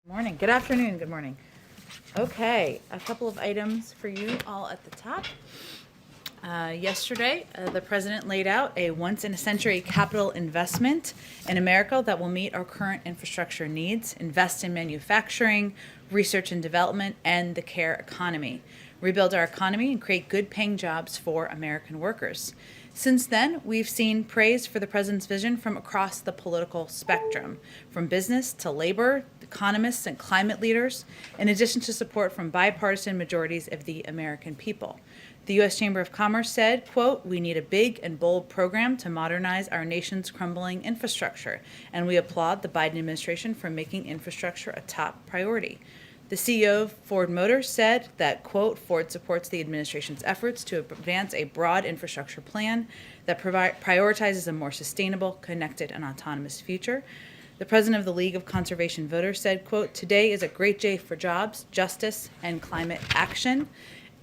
Morning, good afternoon, good morning. Okay, a couple of items for you all at the top. Yesterday, the president laid out a once-in-a-century capital investment in America that will meet our current infrastructure needs, invest in manufacturing, research and development, and the care economy, rebuild our economy, and create good-paying jobs for American workers. Since then, we've seen praise for the president's vision from across the political spectrum, from business to labor, economists, and climate leaders, in addition to support from bipartisan majorities of the American people. The U.S. Chamber of Commerce said, quote, "We need a big and bold program to modernize our nation's crumbling infrastructure, and we applaud the Biden administration for making infrastructure a top priority." The CEO of Ford Motors said that, quote, "Ford supports the administration's efforts to advance a broad infrastructure plan that prioritizes a more sustainable, connected, and autonomous future." The president of the League of Conservation Voters said, quote, "Today is a great day for jobs, justice, and climate action."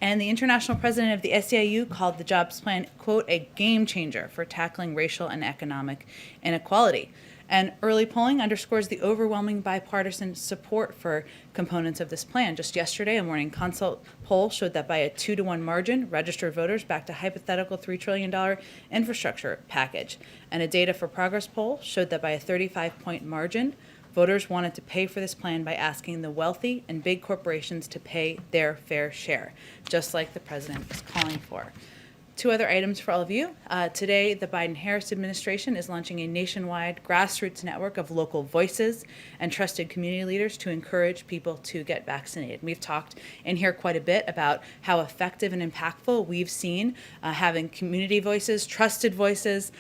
And the international president of the SEIU called the jobs plan, quote, "a game changer for tackling racial and economic inequality." And early polling underscores the overwhelming bipartisan support for components of this plan. Just yesterday, a Morning Consult poll showed that by a 2-to-1 margin, registered voters backed a hypothetical $3 trillion infrastructure package. And a Data for Progress poll showed that by a 35-point margin, voters wanted to pay for this plan by asking the wealthy and big corporations to pay their fair share, just like the president is calling for. Two other items for all of you. Today, the Biden-Harris administration is launching a nationwide grassroots network of local voices and trusted community leaders to encourage people to get vaccinated. We've talked in here quite a bit about how effective and impactful we've seen having community voices, trusted voices,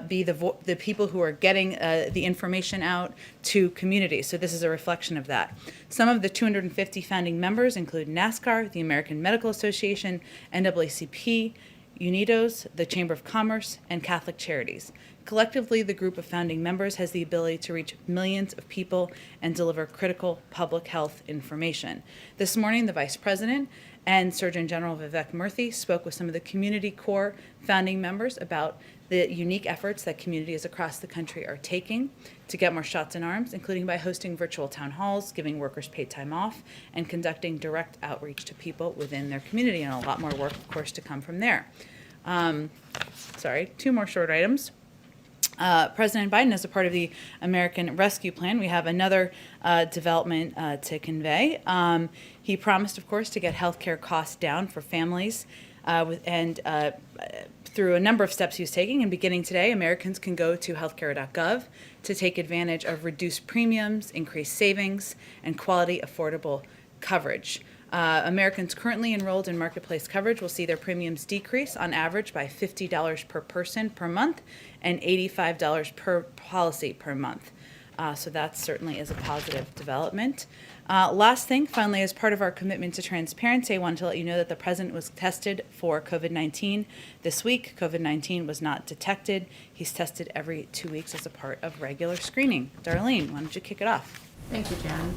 be the people who are getting the information out to communities. So this is a reflection of that. Some of the 250 founding members include NASCAR, the American Medical Association, NAACP, UNIDOS, the Chamber of Commerce, and Catholic Charities. Collectively, the group of founding members has the ability to reach millions of people and deliver critical public health information. This morning, the Vice President and Surgeon General Vivek Murthy spoke with some of the community core founding members about the unique efforts that communities across the country are taking to get more shots in arms, including by hosting virtual town halls, giving workers paid time off, and conducting direct outreach to people within their community, and a lot more work, of course, to come from there. Two more short items. President Biden, as a part of the American Rescue Plan, we have another development to convey. He promised, of course, to get health care costs down for families through a number of steps he was taking. And beginning today, Americans can go to healthcare.gov to take advantage of reduced premiums, increased savings, and quality, affordable coverage. Americans currently enrolled in Marketplace coverage will see their premiums decrease on average by $50 per person per month and $85 per policy per month. So that certainly is a positive development. Last thing, finally, as part of our commitment to transparency, I wanted to let you know that the president was tested for COVID-19 this week. COVID-19 was not detected. He's tested every 2 weeks as a part of regular screening. Darlene, why don't you kick it off? Thank you, Jen.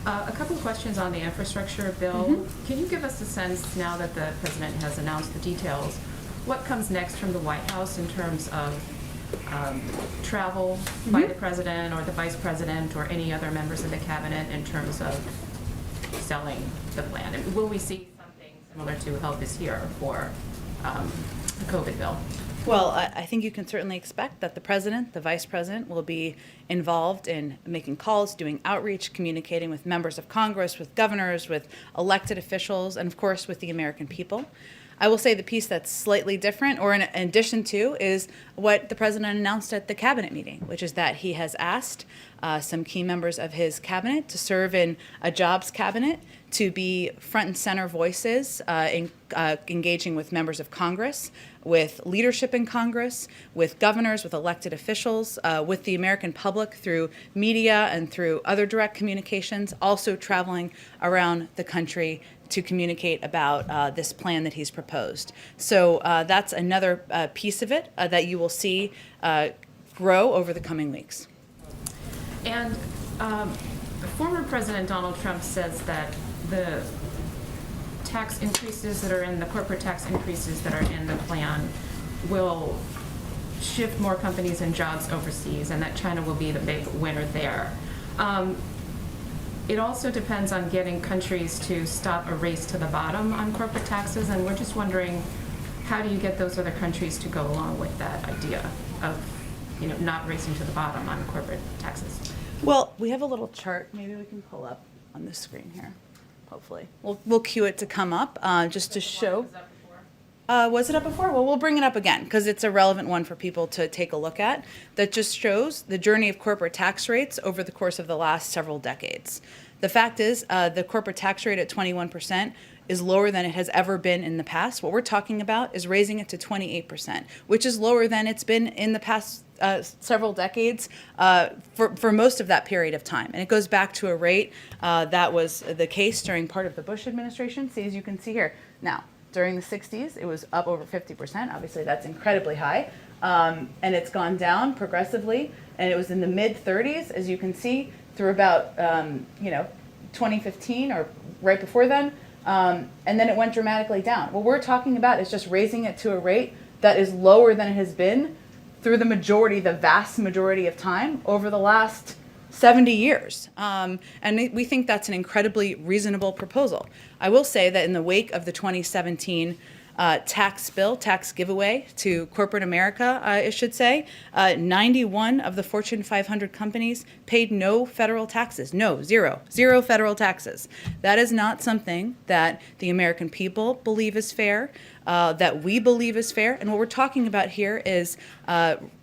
A couple of questions on the infrastructure bill. Mm-hmm. Can you give us a sense, now that the president has announced the details, what comes next from the White House in terms of travel by the president or the vice president or any other members of the cabinet in terms of selling the plan? And will we see something similar to Help Is Here for the COVID bill? Well, I think you can certainly expect that the president, the vice president, will be involved in making calls, doing outreach, communicating with members of Congress, with governors, with elected officials, and of course with the American people. I will say the piece that's slightly different, or in addition to, is what the president announced at the cabinet meeting, which is that he has asked some key members of his cabinet to serve in a jobs cabinet, to be front and center voices engaging with members of Congress, with leadership in Congress, with governors, with elected officials, with the American public through media and through other direct communications, also traveling around the country to communicate about this plan that he's proposed. So that's another piece of it that you will see grow over the coming weeks. And former President Donald Trump says that the tax increases that are in the corporate tax increases that are in the plan will shift more companies and jobs overseas, and that China will be the big winner there. it also depends on getting countries to stop a race to the bottom on corporate taxes, and we're just wondering, how do you get those other countries to go along with that idea of, not racing to the bottom on corporate taxes? Well, we have a little chart. Maybe we can pull up on the screen here. Hopefully, we'll cue it to come up just to show. Was it up before? Well, we'll bring it up again because it's a relevant one for people to take a look at. That just shows the journey of corporate tax rates over the course of the last several decades. The fact is, the corporate tax rate at 21% is lower than it has ever been in the past. What we're talking about is raising it to 28%, which is lower than it's been in the past several decades for most of that period of time. And it goes back to a rate that was the case during part of the Bush administration. See, as you can see here. Now, during the 60s, it was up over 50%. Obviously, that's incredibly high. And it's gone down progressively. And it was in the mid-30s, as you can see, through about 2015 or right before then. And then it went dramatically down. What we're talking about is just raising it to a rate that is lower than it has been through the vast majority of time over the last 70 years. And we think that's an incredibly reasonable proposal. I will say that in the wake of the 2017 tax giveaway to corporate America, I should say, 91 of the Fortune 500 companies paid no federal taxes. Zero federal taxes. That is not something that the American people believe is fair, that we believe is fair. And what we're talking about here is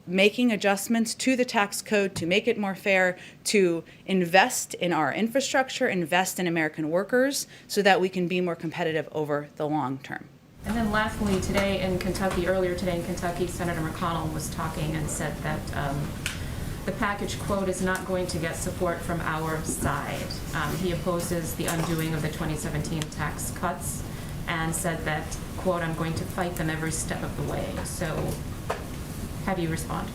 making adjustments to the tax code to make it more fair, to invest in our infrastructure, invest in American workers, so that we can be more competitive over the long term. And then lastly, earlier today in Kentucky, Senator McConnell was talking and said that the package, quote, is not going to get support from our side. He opposes the undoing of the 2017 tax cuts and said that, quote, I'm going to fight them every step of the way. So how do you respond?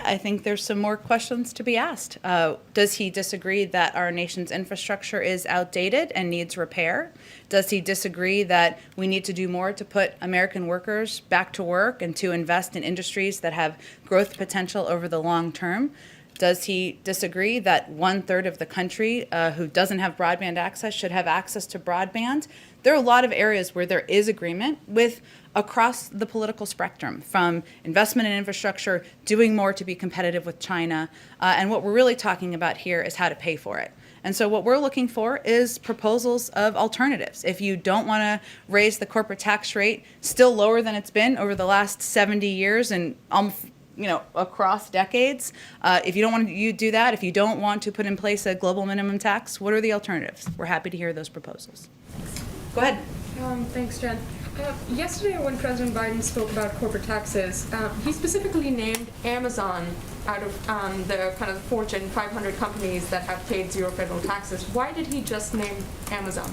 I think there's some more questions to be asked. Does he disagree that our nation's infrastructure is outdated and needs repair? Does he disagree that we need to do more to put American workers back to work and to invest in industries that have growth potential over the long term? Does he disagree that 1/3 of the country who doesn't have broadband access should have access to broadband? There are a lot of areas where there is agreement with across the political spectrum, from investment in infrastructure, doing more to be competitive with China. And what we're really talking about here is how to pay for it. And so what we're looking for is proposals of alternatives. If you don't want to raise the corporate tax rate still lower than it's been over the last 70 years and across decades, if you don't want to do that, if you don't want to put in place a global minimum tax, what are the alternatives? We're happy to hear those proposals. Go ahead. Thanks, Jen. Yesterday, when President Biden spoke about corporate taxes, he specifically named Amazon out of the kind of Fortune 500 companies that have paid zero federal taxes. Why did he just name Amazon?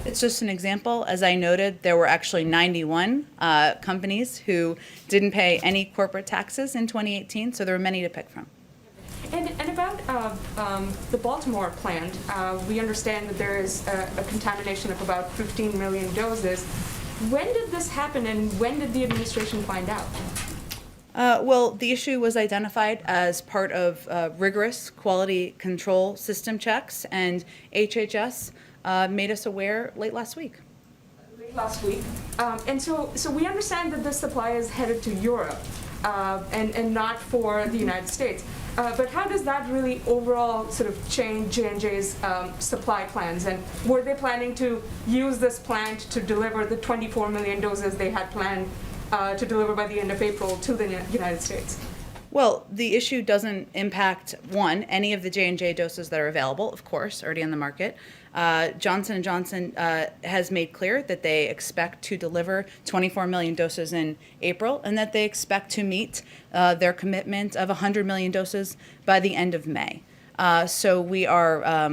It's just an example. As I noted, there were actually 91 companies who didn't pay any corporate taxes in 2018, so there were many to pick from. And about the Baltimore plant, we understand that there is a contamination of about 15 million doses. When did this happen, and when did the administration find out? Well, the issue was identified as part of rigorous quality control system checks, and HHS made us aware late last week. And so we understand that this supply is headed to Europe and not for the United States. But how does that really overall sort of change J&J's supply plans? And were they planning to use this plant to deliver the 24 million doses they had planned to deliver by the end of April to the United States? Well, the issue doesn't impact, one, any of the J&J doses that are available, of course, already on the market. Johnson & Johnson has made clear that they expect to deliver 24 million doses in April, and that they expect to meet their commitment of 100 million doses by the end of May. So we are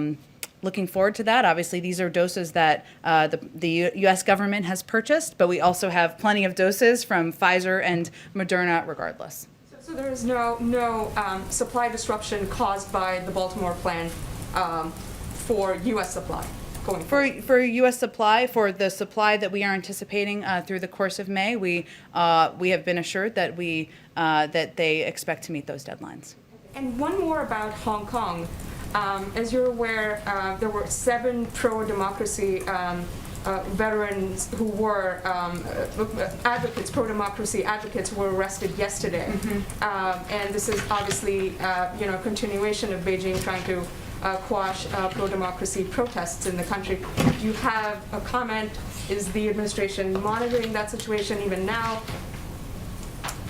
looking forward to that. Obviously, these are doses that the U.S. government has purchased, but we also have plenty of doses from Pfizer and Moderna regardless. So there is no supply disruption caused by the Baltimore plant for U.S. supply going forward? For U.S. supply, for the supply that we are anticipating through the course of May, we have been assured that that they expect to meet those deadlines. And one more about Hong Kong. As you're aware, there were 7 pro-democracy veterans who were advocates, pro-democracy advocates, who were arrested yesterday. And this is obviously, a continuation of Beijing trying to quash pro-democracy protests in the country. Do you have a comment? Is the administration monitoring that situation even now?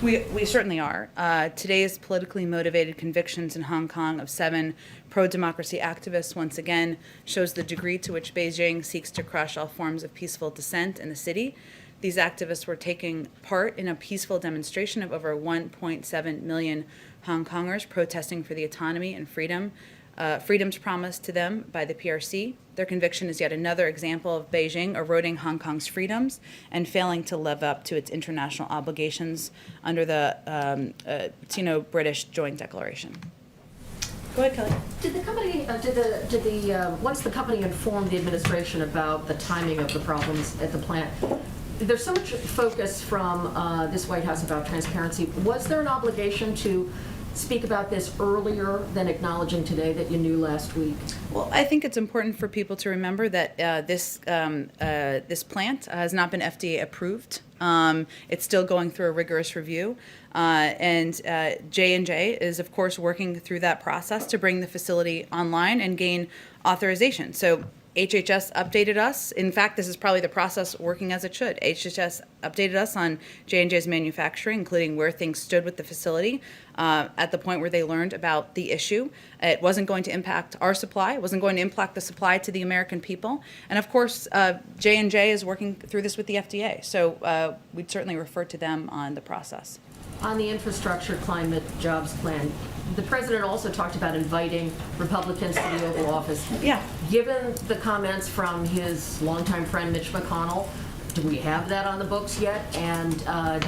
We certainly are. Today's politically motivated convictions in Hong Kong of 7 pro-democracy activists once again shows the degree to which Beijing seeks to crush all forms of peaceful dissent in the city. These activists were taking part in a peaceful demonstration of over 1.7 million Hong Kongers protesting for the autonomy and freedoms promised to them by the PRC. Their conviction is yet another example of Beijing eroding Hong Kong's freedoms and failing to live up to its international obligations under the Sino-British Joint Declaration. Go ahead, Kelly. Did the company, once the company informed the administration about the timing of the problems at the plant, there's so much focus from this White House about transparency. Was there an obligation to speak about this earlier than acknowledging today that you knew last week? Well, I think it's important for people to remember that this plant has not been FDA approved. It's still going through a rigorous review, and J&J is, of course, working through that process to bring the facility online and gain authorization. So HHS updated us. In fact, this is probably the process working as it should. HHS updated us on J&J's manufacturing, including where things stood with the facility at the point where they learned about the issue. It wasn't going to impact our supply. It wasn't going to impact the supply to the American people. And of course, J&J is working through this with the FDA. So we'd certainly refer to them on the process. On the infrastructure, climate, jobs plan, the president also talked about inviting Republicans to the Oval Office. Yeah. Given the comments from his longtime friend Mitch McConnell, do we have that on the books yet? And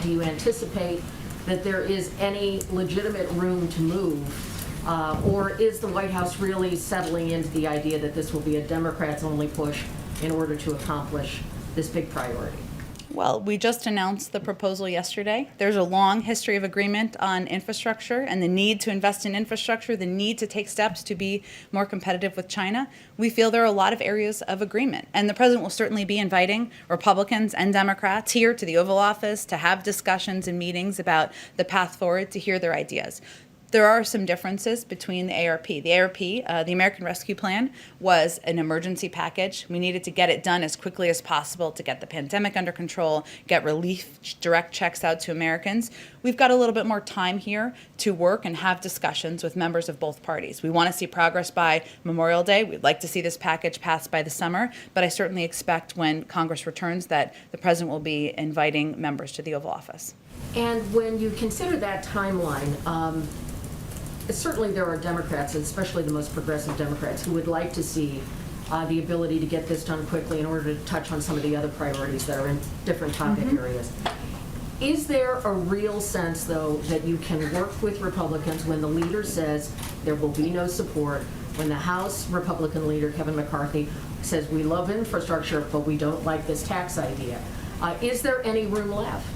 do you anticipate that there is any legitimate room to move? Or is the White House really settling into the idea that this will be a Democrats-only push in order to accomplish this big priority? Well, we just announced the proposal yesterday. There's a long history of agreement on infrastructure and the need to invest in infrastructure, the need to take steps to be more competitive with China. We feel there are a lot of areas of agreement. And the president will certainly be inviting Republicans and Democrats here to the Oval Office to have discussions and meetings about the path forward, to hear their ideas. There are some differences between the ARP. The ARP, the American Rescue Plan, was an emergency package. We needed to get it done as quickly as possible to get the pandemic under control, get relief direct checks out to Americans. We've got a little bit more time here to work and have discussions with members of both parties. We want to see progress by Memorial Day. We'd like to see this package passed by the summer, but I certainly expect when Congress returns that the president will be inviting members to the Oval Office. And when you consider that timeline, certainly there are Democrats, especially the most progressive Democrats, who would like to see the ability to get this done quickly in order to touch on some of the other priorities that are in different topic areas. Is there a real sense, though, that you can work with Republicans when the leader says there will be no support, when the House Republican leader, Kevin McCarthy, says we love infrastructure, but we don't like this tax idea? Is there any room left?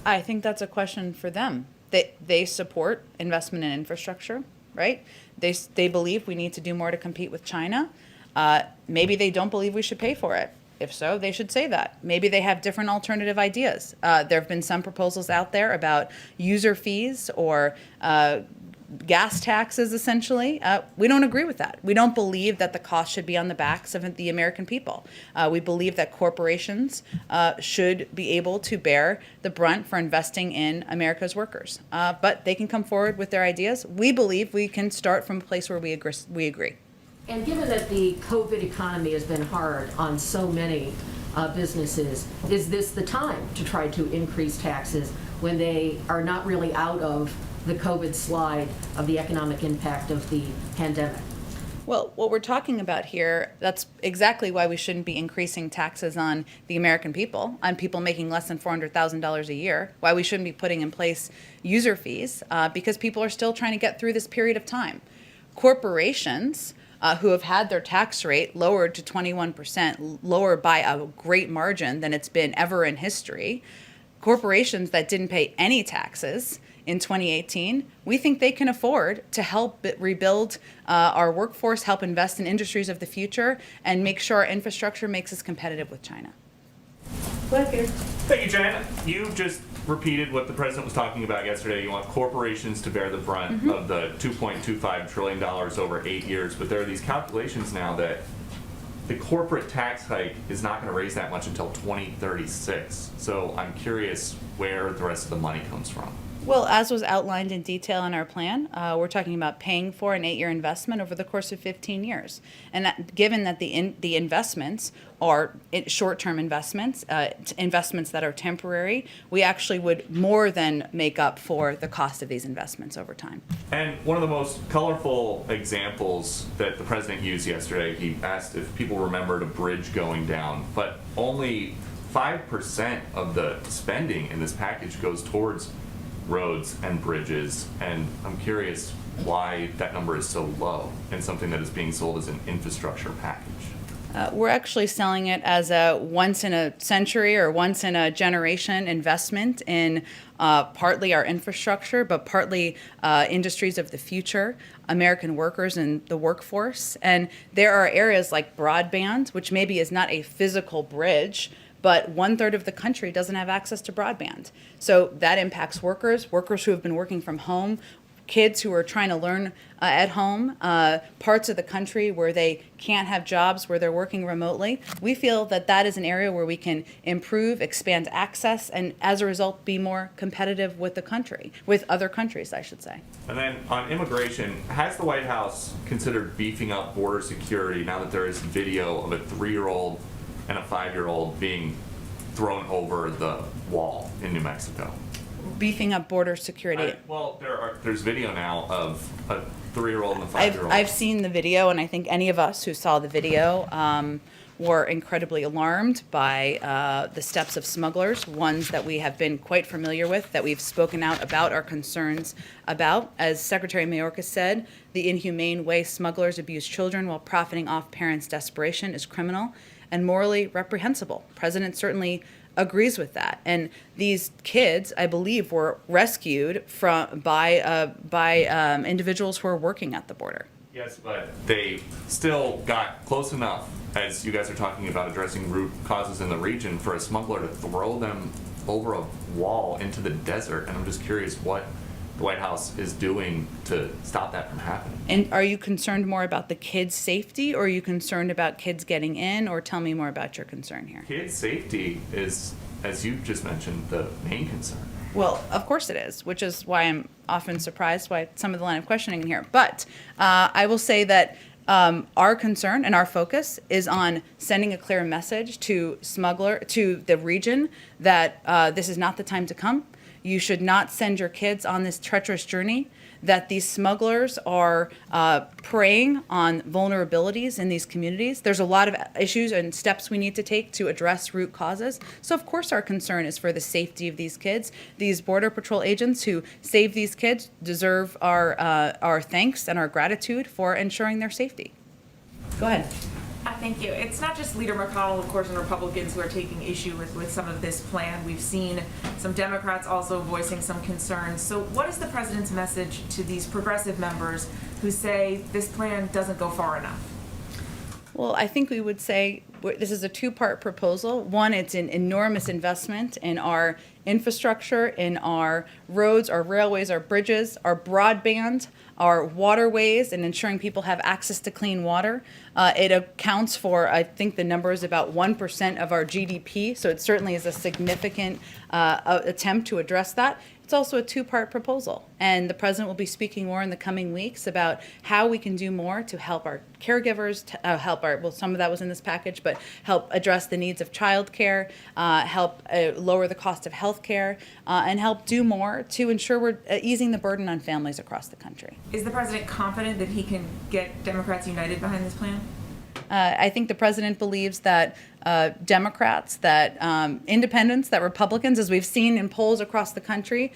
I think that's a question for them. They support investment in infrastructure, right? They believe we need to do more to compete with China. Maybe they don't believe we should pay for it. If so, they should say that. Maybe they have different alternative ideas. There have been some proposals out there about user fees or gas taxes, essentially. We don't agree with that. We don't believe that the cost should be on the backs of the American people. We believe that corporations should be able to bear the brunt for investing in America's workers. But they can come forward with their ideas. We believe we can start from a place where we agree. And given that the COVID economy has been hard on so many businesses, is this the time to try to increase taxes when they are not really out of the COVID slide of the economic impact of the pandemic? Well, what we're talking about here, that's exactly why we shouldn't be increasing taxes on the American people, on people making less than $400,000 a year, why we shouldn't be putting in place user fees, because people are still trying to get through this period of time. Corporations who have had their tax rate lowered to 21%, lower by a great margin than it's been ever in history, corporations that didn't pay any taxes in 2018, we think they can afford to help rebuild our workforce, help invest in industries of the future, and make sure our infrastructure makes us competitive with China. Go ahead, Peter. Thank you, Jen. You just repeated what the president was talking about yesterday. You want corporations to bear the brunt of the $2.25 trillion over 8 years, but there are these calculations now that the corporate tax hike is not going to raise that much until 2036. So I'm curious where the rest of the money comes from. Well, as was outlined in detail in our plan, we're talking about paying for an 8-year investment over the course of 15 years. And that, given that the investments are short-term investments, investments that are temporary, we actually would more than make up for the cost of these investments over time. And one of the most colorful examples that the president used yesterday, he asked if people remembered a bridge going down, but only 5% of the spending in this package goes towards roads and bridges, and I'm curious why that number is so low in something that is being sold as an infrastructure package. We're actually selling it as a once-in-a-century or once-in-a-generation investment in partly our infrastructure, but partly industries of the future, American workers and the workforce. And there are areas like broadband, which maybe is not a physical bridge, but 1/3 of the country doesn't have access to broadband. So that impacts workers who have been working from home, kids who are trying to learn at home, parts of the country where they can't have jobs, where they're working remotely. We feel that that is an area where we can improve, expand access, and as a result, be more competitive with the country, with other countries, I should say. And then on immigration, has the White House considered beefing up border security now that there is video of a 3-year-old and a 5-year-old being thrown over the wall in New Mexico? Beefing up border security. There's video now of a 3-year-old and a 5-year-old. I've seen the video, and I think any of us who saw the video were incredibly alarmed by the steps of smugglers, ones that we have been quite familiar with, that we've spoken out about our concerns about. As Secretary Mayorkas said, the inhumane way smugglers abuse children while profiting off parents' desperation is criminal and morally reprehensible. The president certainly agrees with that. And these kids, I believe, were rescued by individuals who are working at the border. Yes, but they still got close enough, as you guys are talking about addressing root causes in the region, for a smuggler to throw them over a wall into the desert. And I'm just curious what the White House is doing to stop that from happening. And are you concerned more about the kids' safety, or are you concerned about kids getting in, or tell me more about your concern here? Kids' safety is, as you just mentioned, the main concern. Well, of course it is, which is why I'm often surprised by some of the line of questioning in here. But I will say that our concern and our focus is on sending a clear message to the region that this is not the time to come. You should not send your kids on this treacherous journey, that these smugglers are preying on vulnerabilities in these communities. There's a lot of issues and steps we need to take to address root causes. So of course our concern is for the safety of these kids. These Border Patrol agents who save these kids deserve our thanks and our gratitude for ensuring their safety. Go ahead. Thank you. It's not just Leader McConnell, of course, and Republicans who are taking issue with some of this plan. We've seen some Democrats also voicing some concerns. So what is the president's message to these progressive members who say this plan doesn't go far enough? Well, I think we would say this is a 2-part proposal. One, it's an enormous investment in our infrastructure, in our roads, our railways, our bridges, our broadband, our waterways, and ensuring people have access to clean water. It accounts for, I think the number is about 1% of our GDP, so it certainly is a significant attempt to address that. It's also a 2-part proposal, and the president will be speaking more in the coming weeks about how we can do more to help our caregivers, some of that was in this package, but help address the needs of childcare, help lower the cost of health care, and help do more to ensure we're easing the burden on families across the country. Is the president confident that he can get Democrats united behind this plan? I think the president believes that Democrats, that independents, that Republicans, as we've seen in polls across the country,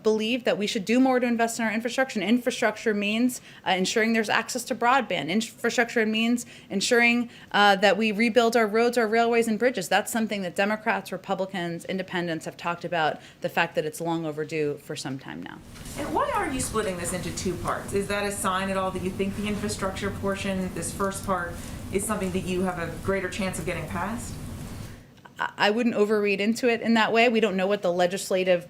believe that we should do more to invest in our infrastructure. And infrastructure means ensuring there's access to broadband. Infrastructure means ensuring that we rebuild our roads, our railways, and bridges. That's something that Democrats, Republicans, independents have talked about, the fact that it's long overdue for some time now. And why are you splitting this into two parts? Is that a sign at all that you think the infrastructure portion, this first part, is something that you have a greater chance of getting passed? I wouldn't overread into it in that way. We don't know what the legislative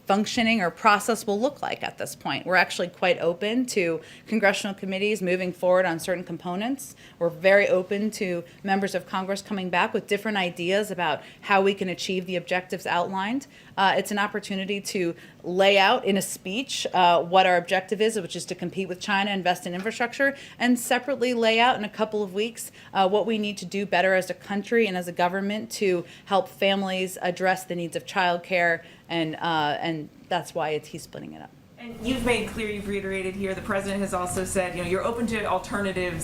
functioning or process will look like at this point. We're actually quite open to congressional committees moving forward on certain components. We're very open to members of Congress coming back with different ideas about how we can achieve the objectives outlined. It's an opportunity to lay out in a speech what our objective is, which is to compete with China, invest in infrastructure, and separately lay out in a couple of weeks what we need to do better as a country and as a government to help families address the needs of childcare, and that's why he's splitting it up. And you've made clear, you've reiterated here, the president has also said, you're open to alternative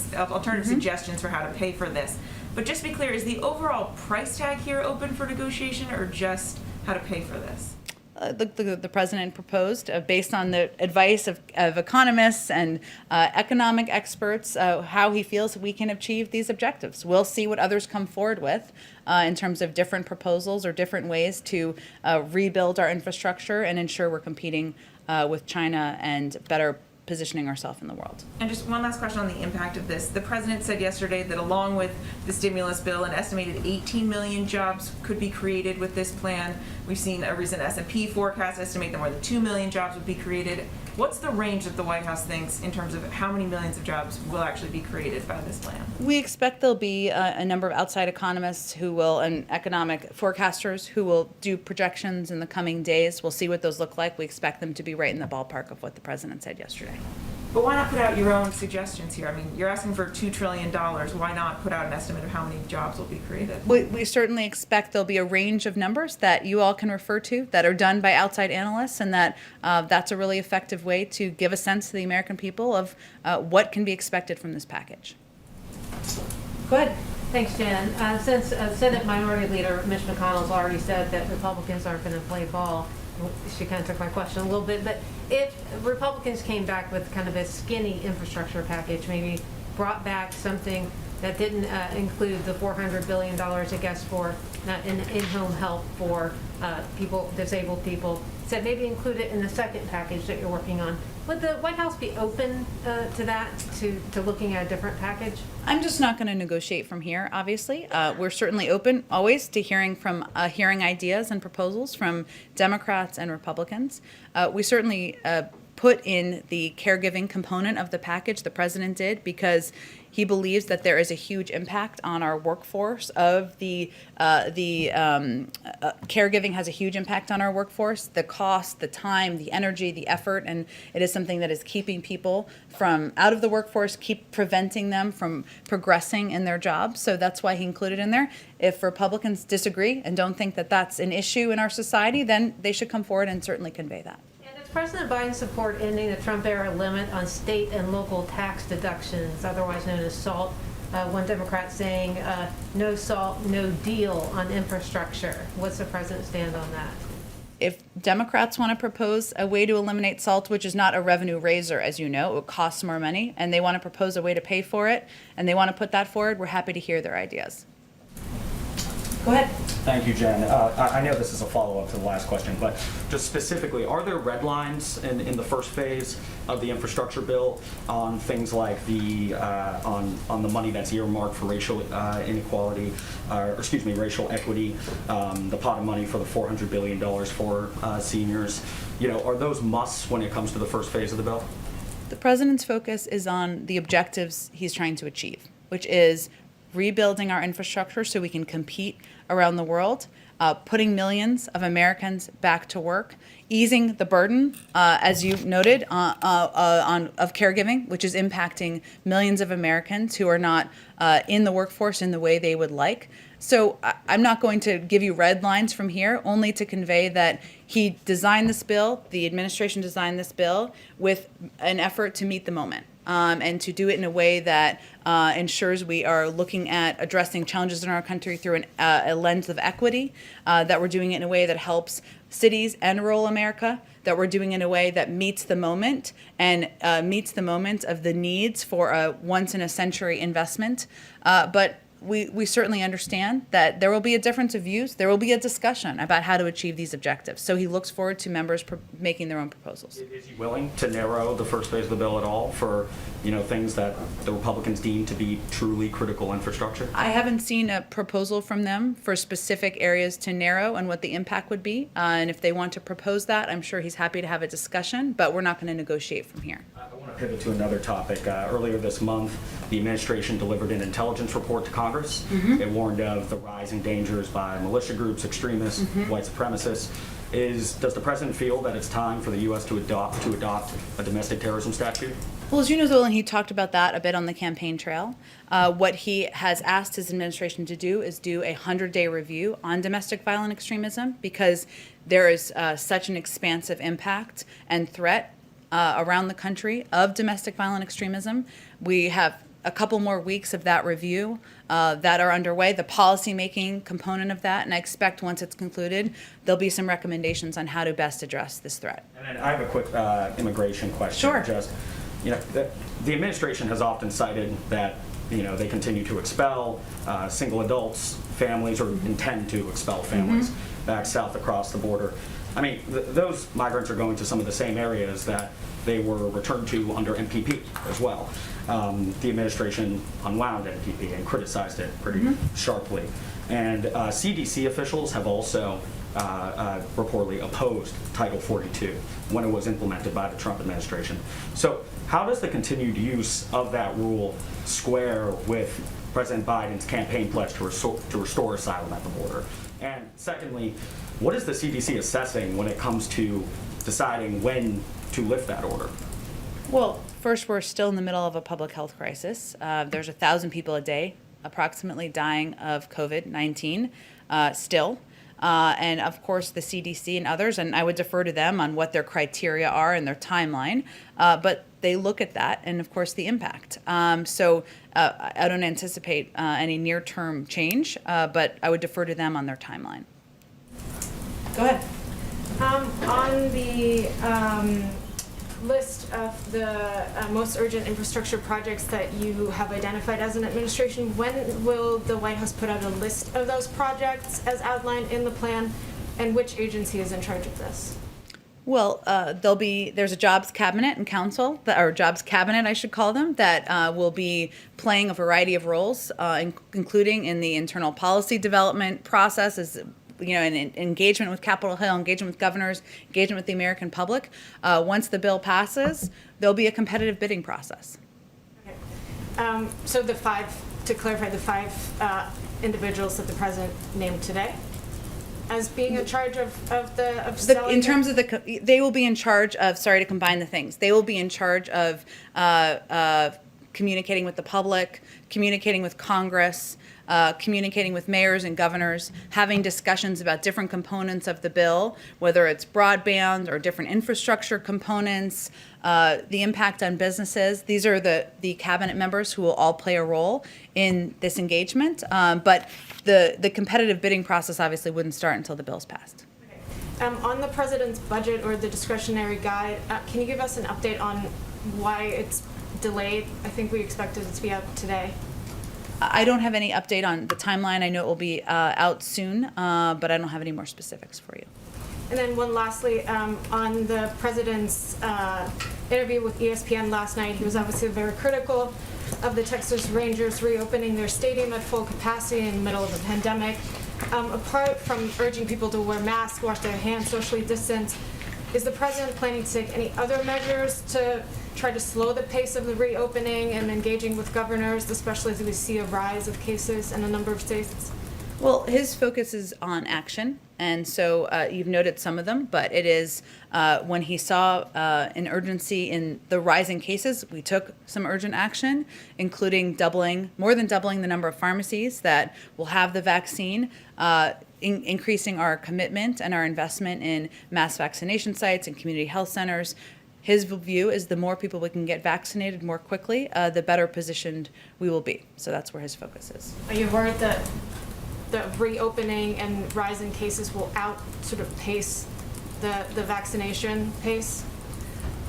suggestions for how to pay for this. But just to be clear, is the overall price tag here open for negotiation, or just how to pay for this? The president proposed, based on the advice of economists and economic experts, how he feels we can achieve these objectives. We'll see what others come forward with in terms of different proposals or different ways to rebuild our infrastructure and ensure we're competing with China and better positioning ourselves in the world. And just one last question on the impact of this. The president said yesterday that along with the stimulus bill, an estimated 18 million jobs could be created with this plan. We've seen a recent S&P forecast estimate that more than 2 million jobs would be created. What's the range that the White House thinks in terms of how many millions of jobs will actually be created by this plan? We expect there'll be a number of outside economists who will, and economic forecasters who will do projections in the coming days. We'll see what those look like. We expect them to be right in the ballpark of what the president said yesterday. But why not put out your own suggestions here? I mean, you're asking for $2 trillion. Why not put out an estimate of how many jobs will be created? We certainly expect there'll be a range of numbers that you all can refer to that are done by outside analysts, and that that's a really effective way to give a sense to the American people of what can be expected from this package. Go ahead. Thanks, Jen. Since Senate Minority Leader Mitch McConnell's already said that Republicans aren't going to play ball, she kind of took my question a little bit, but if Republicans came back with kind of a skinny infrastructure package, maybe brought back something that didn't include the $400 billion, I guess, for in-home help for disabled people, said maybe include it in the second package that you're working on. Would the White House be open to that, to looking at a different package? I'm just not going to negotiate from here, obviously. We're certainly open always to hearing ideas and proposals from Democrats and Republicans. We certainly put in the caregiving component of the package, the president did, because he believes that there is a huge impact on our workforce of caregiving has a huge impact on our workforce, the cost, the time, the energy, the effort, and it is something that is keeping people from out of the workforce, preventing them from progressing in their jobs. So that's why he included in there. If Republicans disagree and don't think that that's an issue in our society, then they should come forward and certainly convey that. Does President Biden support ending the Trump-era limit on state and local tax deductions, otherwise known as SALT? One Democrat saying no SALT, no deal on infrastructure. What's the president's stand on that? If Democrats want to propose a way to eliminate SALT, which is not a revenue raiser, as you know, it costs more money, and they want to propose a way to pay for it, and they want to put that forward, we're happy to hear their ideas. Go ahead. Thank you, Jen. I know this is a follow-up to the last question, but just specifically, are there red lines in the first phase of the infrastructure bill on things like the on the money that's earmarked for racial inequality, racial equity, the pot of money for the $400 billion for seniors? Are those musts when it comes to the first phase of the bill? The president's focus is on the objectives he's trying to achieve, which is rebuilding our infrastructure so we can compete around the world, putting millions of Americans back to work, easing the burden, as you noted, of caregiving, which is impacting millions of Americans who are not in the workforce in the way they would like. So I'm not going to give you red lines from here, only to convey that he designed this bill, the administration designed this bill with an effort to meet the moment. and to do it in a way that ensures we are looking at addressing challenges in our country through a lens of equity, that we're doing it in a way that helps cities and rural America, that we're doing it in a way that meets the moment and meets the moment of the needs for a once-in-a-century investment. But we certainly understand that there will be a difference of views. There will be a discussion about how to achieve these objectives. So he looks forward to members making their own proposals. Is he willing to narrow the first phase of the bill at all for, things that the Republicans deem to be truly critical infrastructure? I haven't seen a proposal from them for specific areas to narrow and what the impact would be. And if they want to propose that, I'm sure he's happy to have a discussion, but we're not going to negotiate from here. I want to pivot to another topic. Earlier this month, the administration delivered an intelligence report to Congress. It warned of the rising dangers by militia groups, extremists, white supremacists. Does the president feel that it's time for the U.S. to adopt a domestic terrorism statute? Well, as you know, Zolan, he talked about that a bit on the campaign trail. What he has asked his administration to do is do a 100-day review on domestic violent extremism, because there is such an expansive impact and threat around the country of domestic violent extremism. We have a couple more weeks of that review that are underway, the policy-making component of that, and I expect once it's concluded, there'll be some recommendations on how to best address this threat. And then I have a quick immigration question. Sure. The administration has often cited that they continue to expel single adults, families, or intend to expel families back south across the border. I mean, those migrants are going to some of the same areas that they were returned to under MPP as well. The administration unwound MPP and criticized it pretty sharply. And CDC officials have also reportedly opposed Title 42 when it was implemented by the Trump administration. So how does the continued use of that rule square with President Biden's campaign pledge to restore asylum at the border? And secondly, what is the CDC assessing when it comes to deciding when to lift that order? Well, first, we're still in the middle of a public health crisis. There's 1,000 people a day approximately dying of COVID-19 still. And of course, the CDC and others, and I would defer to them on what their criteria are and their timeline, but they look at that and, of course, the impact. So I don't anticipate any near-term change, but I would defer to them on their timeline. Go ahead. On the list of the most urgent infrastructure projects that you have identified as an administration, when will the White House put out a list of those projects as outlined in the plan, and which agency is in charge of this? Well, there's a jobs cabinet and council, or jobs cabinet, I should call them, that will be playing a variety of roles, including in the internal policy development process, and engagement with Capitol Hill, engagement with governors, engagement with the American public. Once the bill passes, there'll be a competitive bidding process. Okay. So to clarify, the five individuals that the president named today as being in charge of selling? In terms of they will be in charge of, sorry to combine the things, they will be in charge of communicating with the public, communicating with Congress, communicating with mayors and governors, having discussions about different components of the bill, whether it's broadband or different infrastructure components, the impact on businesses. These are the cabinet members who will all play a role in this engagement. But the competitive bidding process obviously wouldn't start until the bill's passed. Okay. On the president's budget or the discretionary guide, can you give us an update on why it's delayed? I think we expected it to be out today. I don't have any update on the timeline. I know it will be out soon, but I don't have any more specifics for you. And then one lastly, on the president's interview with ESPN last night, he was obviously very critical of the Texas Rangers reopening their stadium at full capacity in the middle of a pandemic. Apart from urging people to wear masks, wash their hands, socially distance, is the president planning to take any other measures to try to slow the pace of the reopening and engaging with governors, especially as we see a rise of cases in a number of states? Well, his focus is on action, and so you've noted some of them, but it is when he saw an urgency in the rising cases, we took some urgent action, including more than doubling the number of pharmacies that will have the vaccine, increasing our commitment and our investment in mass vaccination sites and community health centers, his view is the more people we can get vaccinated more quickly, the better positioned we will be. So that's where his focus is. Are you worried that the reopening and rise in cases will outpace the vaccination pace?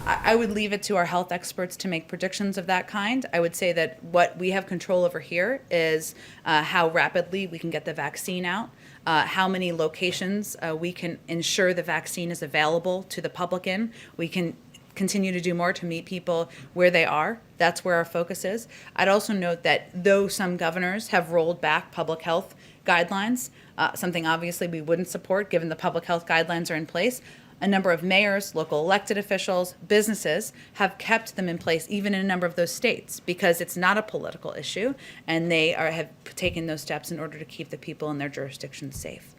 I would leave it to our health experts to make predictions of that kind. I would say that what we have control over here is how rapidly we can get the vaccine out, how many locations we can ensure the vaccine is available to the public in. We can continue to do more to meet people where they are. That's where our focus is. I'd also note that though some governors have rolled back public health guidelines, something obviously we wouldn't support given the public health guidelines are in place, a number of mayors, local elected officials, businesses have kept them in place even in a number of those states because it's not a political issue, and they have taken those steps in order to keep the people in their jurisdictions safe.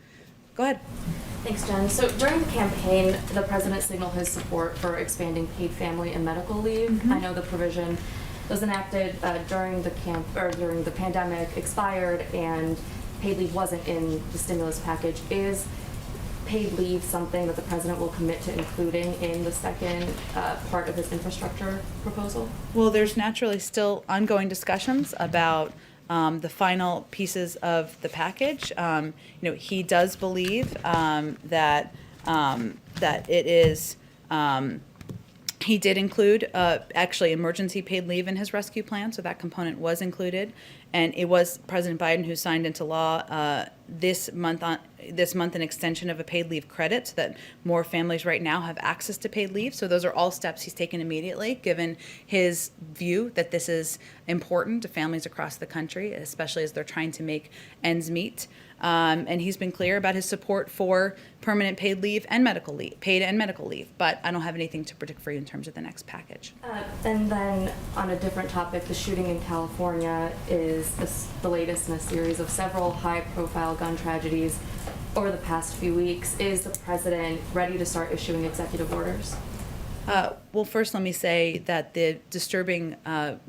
Go ahead. Thanks, Jen. So during the campaign, the president signaled his support for expanding paid family and medical leave. I know the provision was enacted during the pandemic, expired, and paid leave wasn't in the stimulus package. Is paid leave something that the president will commit to including in the second part of his infrastructure proposal? Well, there's naturally still ongoing discussions about the final pieces of the package. He does believe that it is. He did include actually emergency paid leave in his rescue plan, so that component was included, and it was President Biden who signed into law this month an extension of a paid leave credit so that more families right now have access to paid leave. So those are all steps he's taken immediately, given his view that this is important to families across the country, especially as they're trying to make ends meet. And he's been clear about his support for permanent paid leave and paid and medical leave. But I don't have anything to predict for you in terms of the next package. And then on a different topic, the shooting in California is the latest in a series of several high-profile gun tragedies over the past few weeks. Is the president ready to start issuing executive orders? Well, first let me say that the disturbing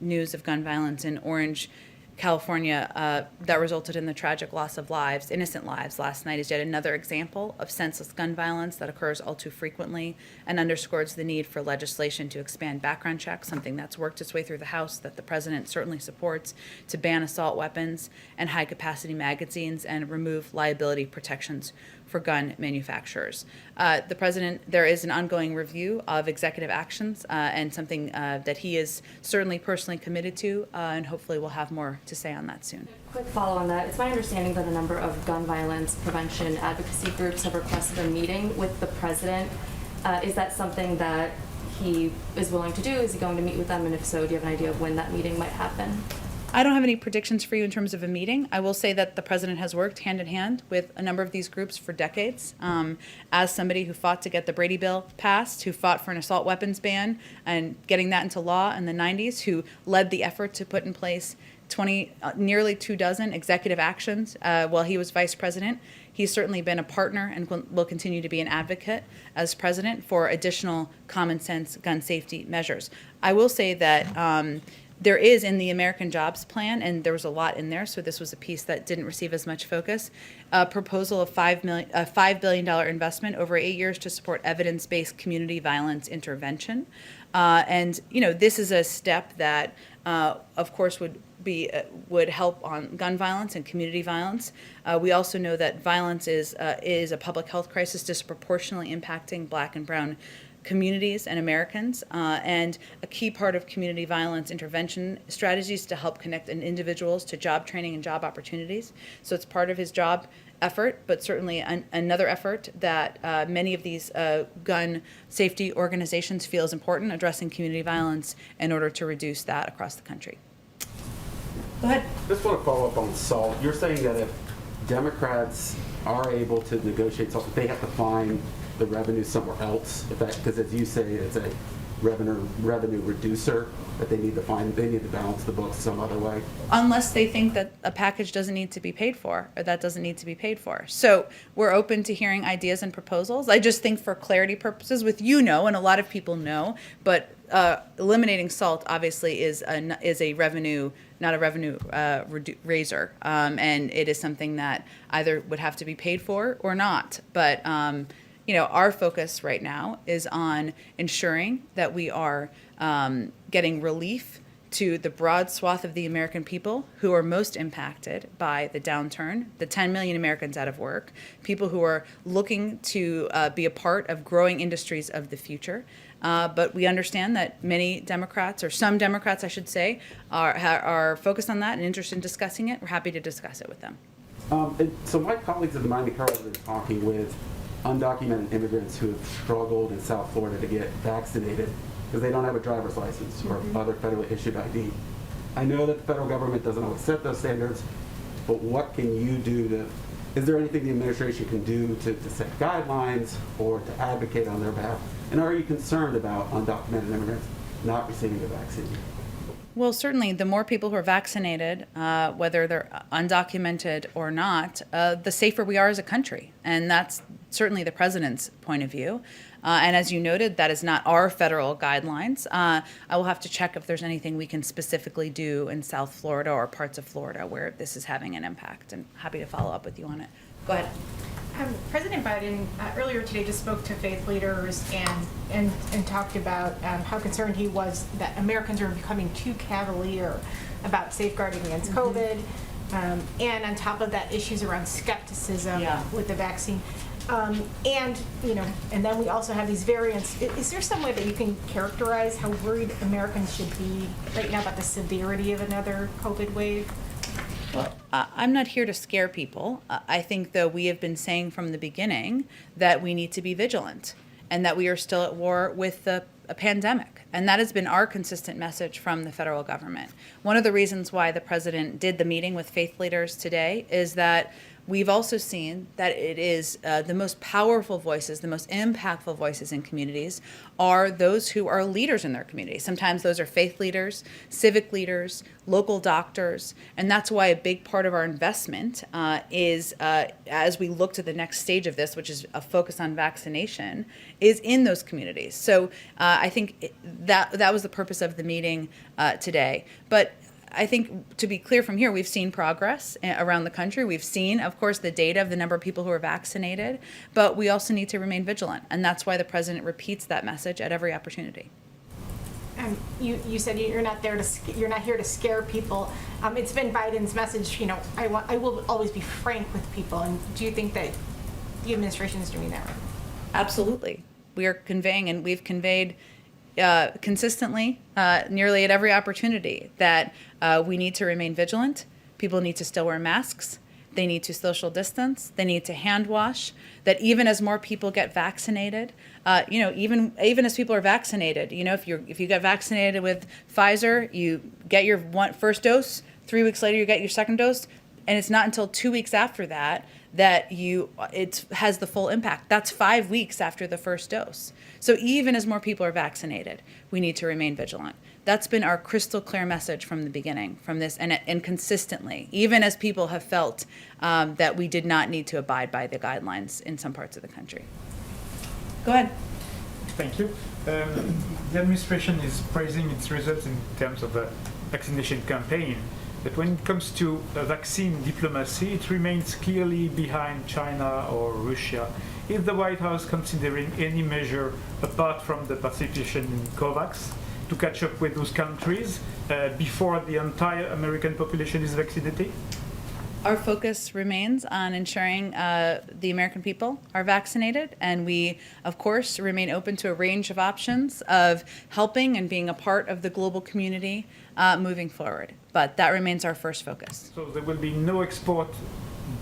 news of gun violence in Orange, California, that resulted in the tragic loss of lives, innocent lives, last night is yet another example of senseless gun violence that occurs all too frequently and underscores the need for legislation to expand background checks, something that's worked its way through the House that the president certainly supports, to ban assault weapons and high-capacity magazines and remove liability protections for gun manufacturers. The president, there is an ongoing review of executive actions and something that he is certainly personally committed to, and hopefully we'll have more to say on that soon. Quick follow on that. It's my understanding that a number of gun violence prevention advocacy groups have requested a meeting with the president. Is that something that he is willing to do? Is he going to meet with them? And if so, do you have an idea of when that meeting might happen? I don't have any predictions for you in terms of a meeting. I will say that the president has worked hand in hand with a number of these groups for decades. As somebody who fought to get the Brady Bill passed, who fought for an assault weapons ban and getting that into law in the 90s, who led the effort to put in place nearly 24 executive actions while he was vice president. He's certainly been a partner and will continue to be an advocate as president for additional common sense gun safety measures. I will say that there is in the American Jobs Plan, and there was a lot in there, so this was a piece that didn't receive as much focus, a proposal of $5 billion investment over 8 years to support evidence-based community violence intervention. And, this is a step that, of course, would help on gun violence and community violence. We also know that violence is a public health crisis disproportionately impacting Black and brown communities and Americans, and a key part of community violence intervention strategies to help connect individuals to job training and job opportunities. So it's part of his job effort, but certainly another effort that many of these gun safety organizations feel is important, addressing community violence in order to reduce that across the country. Go ahead. Just want to follow up on SALT. You're saying that if Democrats are able to negotiate SALT, they have to find the revenue somewhere else, because as you say, it's a revenue reducer that they need to balance the books some other way. Unless they think that a package doesn't need to be paid for, or that doesn't need to be paid for. So we're open to hearing ideas and proposals. I just think for clarity purposes, and a lot of people know, but eliminating SALT obviously is a revenue, not a revenue raiser, and it is something that either would have to be paid for or not. But our focus right now is on ensuring that we are getting relief to the broad swath of the American people who are most impacted by the downturn, the 10 million Americans out of work, people who are looking to be a part of growing industries of the future. But we understand that many Democrats, or some Democrats, I should say, are focused on that and interested in discussing it. We're happy to discuss it with them. And so my colleagues of the Miami Herald have been talking with undocumented immigrants who have struggled in South Florida to get vaccinated because they don't have a driver's license or other federally issued ID. I know that the federal government doesn't always set those standards, but what can you do is there anything the administration can do to set guidelines or to advocate on their behalf? And are you concerned about undocumented immigrants not receiving the vaccine? Well, certainly, the more people who are vaccinated, whether they're undocumented or not, the safer we are as a country. And that's certainly the president's point of view. And as you noted, that is not our federal guidelines. I will have to check if there's anything we can specifically do in South Florida or parts of Florida where this is having an impact. And happy to follow up with you on it. Go ahead. President Biden earlier today just spoke to faith leaders and talked about how concerned he was that Americans are becoming too cavalier about safeguarding against COVID, and on top of that, issues around skepticism with the vaccine. And then we also have these variants. Is there some way that you can characterize how worried Americans should be right now about the severity of another COVID wave? Well, I'm not here to scare people. I think, though, we have been saying from the beginning that we need to be vigilant and that we are still at war with a pandemic. And that has been our consistent message from the federal government. One of the reasons why the president did the meeting with faith leaders today is that we've also seen that it is the most powerful voices, the most impactful voices in communities are those who are leaders in their community. Sometimes those are faith leaders, civic leaders, local doctors, and that's why a big part of our investment is, as we look to the next stage of this, which is a focus on vaccination, is in those communities. So I think that was the purpose of the meeting today. But I think, to be clear from here, we've seen progress around the country. We've seen, of course, the data of the number of people who are vaccinated, but we also need to remain vigilant. And that's why the president repeats that message at every opportunity. You said you're not here to scare people. It's been Biden's message, I will always be frank with people. And do you think that the administration is doing that right? Absolutely. We are conveying, and we've conveyed consistently, nearly at every opportunity, that we need to remain vigilant. People need to still wear masks. They need to social distance. They need to hand wash. That even as more people get vaccinated, even as people are vaccinated, if you get vaccinated with Pfizer, you get your first dose. 3 weeks later, you get your second dose, and it's not until 2 weeks after that it has the full impact. That's 5 weeks after the first dose. So even as more people are vaccinated, we need to remain vigilant. That's been our crystal clear message from the beginning, from this, and consistently, even as people have felt that we did not need to abide by the guidelines in some parts of the country. Go ahead. Thank you. The administration is praising its results in terms of the vaccination campaign. But when it comes to vaccine diplomacy, it remains clearly behind China or Russia. Is the White House considering any measure apart from the participation in COVAX to catch up with those countries before the entire American population is vaccinated? Our focus remains on ensuring the American people are vaccinated, and we, of course, remain open to a range of options of helping and being a part of the global community moving forward. But that remains our first focus. So there will be no export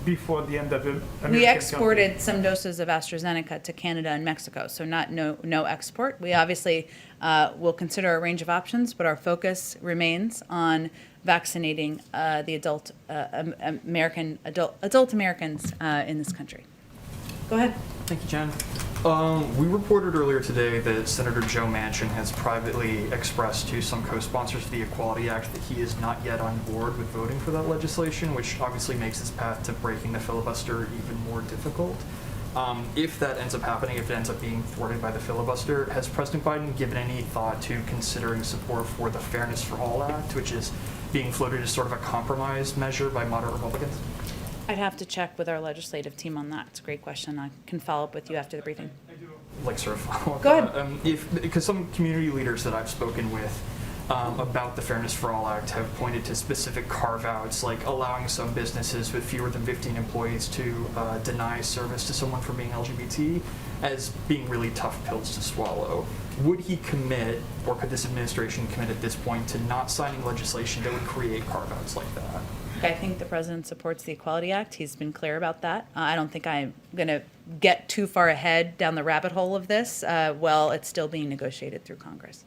before the end of the American We exported campaign. some doses of AstraZeneca to Canada and Mexico, so no export. We obviously will consider a range of options, but our focus remains on vaccinating the adult Americans in this country. Go ahead. Thank you, Jen. We reported earlier today that Senator Joe Manchin has privately expressed to some co-sponsors of the Equality Act that he is not yet on board with voting for that legislation, which obviously makes his path to breaking the filibuster even more difficult. If that ends up happening, if it ends up being thwarted by the filibuster, has President Biden given any thought to considering support for the Fairness for All Act, which is being floated as sort of a compromise measure by moderate Republicans? I'd have to check with our legislative team on that. It's a great question. I can follow up with you after the briefing. Like sort of follow up. Go ahead. Because some community leaders that I've spoken with about the Fairness for All Act have pointed to specific carve-outs, like allowing some businesses with fewer than 15 employees to deny service to someone for being LGBT as being really tough pills to swallow. Would he commit, or could this administration commit at this point, to not signing legislation that would create carve-outs like that? I think the president supports the Equality Act. He's been clear about that. I don't think I'm going to get too far ahead down the rabbit hole of this while it's still being negotiated through Congress.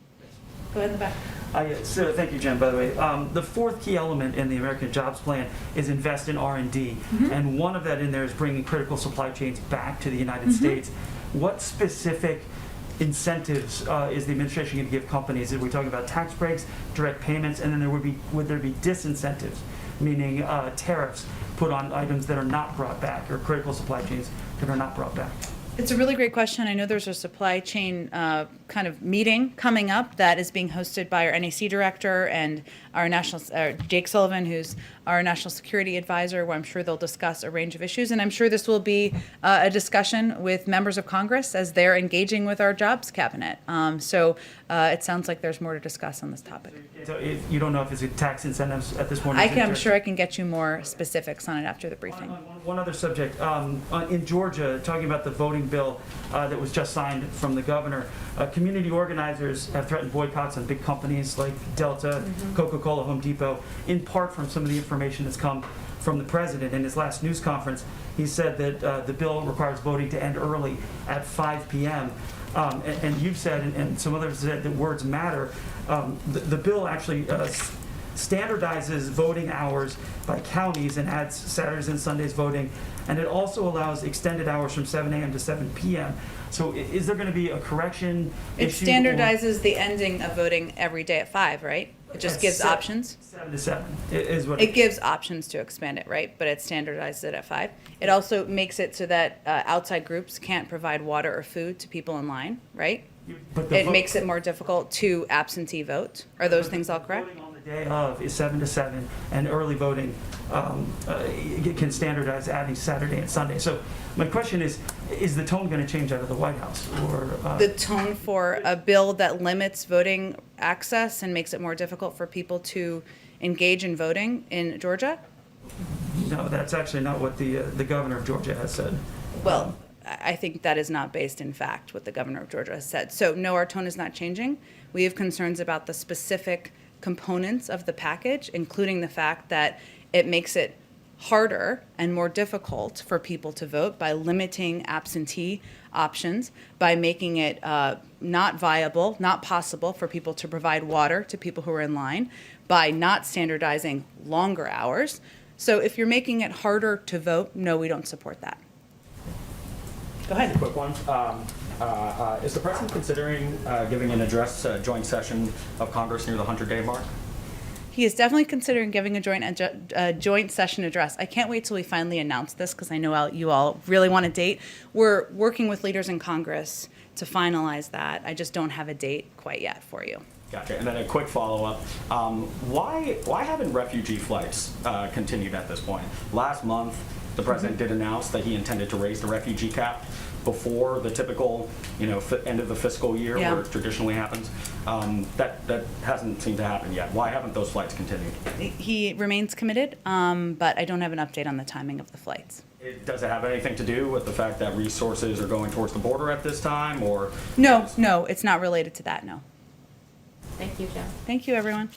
Go ahead in the back. So thank you, Jen, by the way. The fourth key element in the American Jobs Plan is invest in R&D. And one of that in there is bringing critical supply chains back to the United States. What specific incentives is the administration going to give companies? Are we talking about tax breaks, direct payments, and then would there be disincentives, meaning tariffs put on items that are not brought back, or critical supply chains that are not brought back? It's a really great question. I know there's a supply chain kind of meeting coming up that is being hosted by our NAC director and our Jake Sullivan, who's our national security advisor, where I'm sure they'll discuss a range of issues. And I'm sure this will be a discussion with members of Congress as they're engaging with our jobs cabinet. So it sounds like there's more to discuss on this topic. So you don't know if it's tax incentives at this point? I'm sure I can get you more specifics on it after the briefing. One other subject. In Georgia, talking about the voting bill that was just signed from the governor, community organizers have threatened boycotts on big companies like Delta, Coca-Cola, Home Depot, in part from some of the information that's come from the president. In his last news conference, he said that the bill requires voting to end early at 5 p.m. And you've said, and some others said, that words matter. The bill actually standardizes voting hours by counties and adds Saturdays and Sundays voting, and it also allows extended hours from 7 a.m. to 7 p.m. So is there going to be a correction It issue? standardizes the ending of voting every day at 5, right? It just gives options. 7 to 7 is what It gives options to expand it, right? But it standardizes it at 5. It also makes it so that outside groups can't provide water or food to people in line, right? But the It makes it more difficult to absentee vote. Are those things all correct? Voting on the day of is 7 to 7, and early voting can standardize adding Saturday and Sunday. So my question is the tone going to change out of the White House? Or The tone for a bill that limits voting access and makes it more difficult for people to engage in voting in Georgia? No, that's actually not what the governor of Georgia has said. Well, I think that is not based in fact what the governor of Georgia has said. So no, our tone is not changing. We have concerns about the specific components of the package, including the fact that it makes it harder and more difficult for people to vote by limiting absentee options, by making it not viable, not possible for people to provide water to people who are in line, by not standardizing longer hours. So if you're making it harder to vote, no, we don't support that. Go ahead. Quick one. Is the president considering giving an address, a joint session of Congress near the 100-day mark? He is definitely considering giving a joint session address. I can't wait till we finally announce this because I know you all really want a date. We're working with leaders in Congress to finalize that. I just don't have a date quite yet for you. Gotcha. And then a quick follow-up. Why haven't refugee flights continued at this point? Last month, the president did announce that he intended to raise the refugee cap before the typical, end of the fiscal year where it traditionally happens. That hasn't seemed to happen yet. Why haven't those flights continued? He remains committed, but I don't have an update on the timing of the flights. Does it have anything to do with the fact that resources are going towards the border at this time, or? No, it's not related to that, no. Thank you, Jen. Thank you, everyone.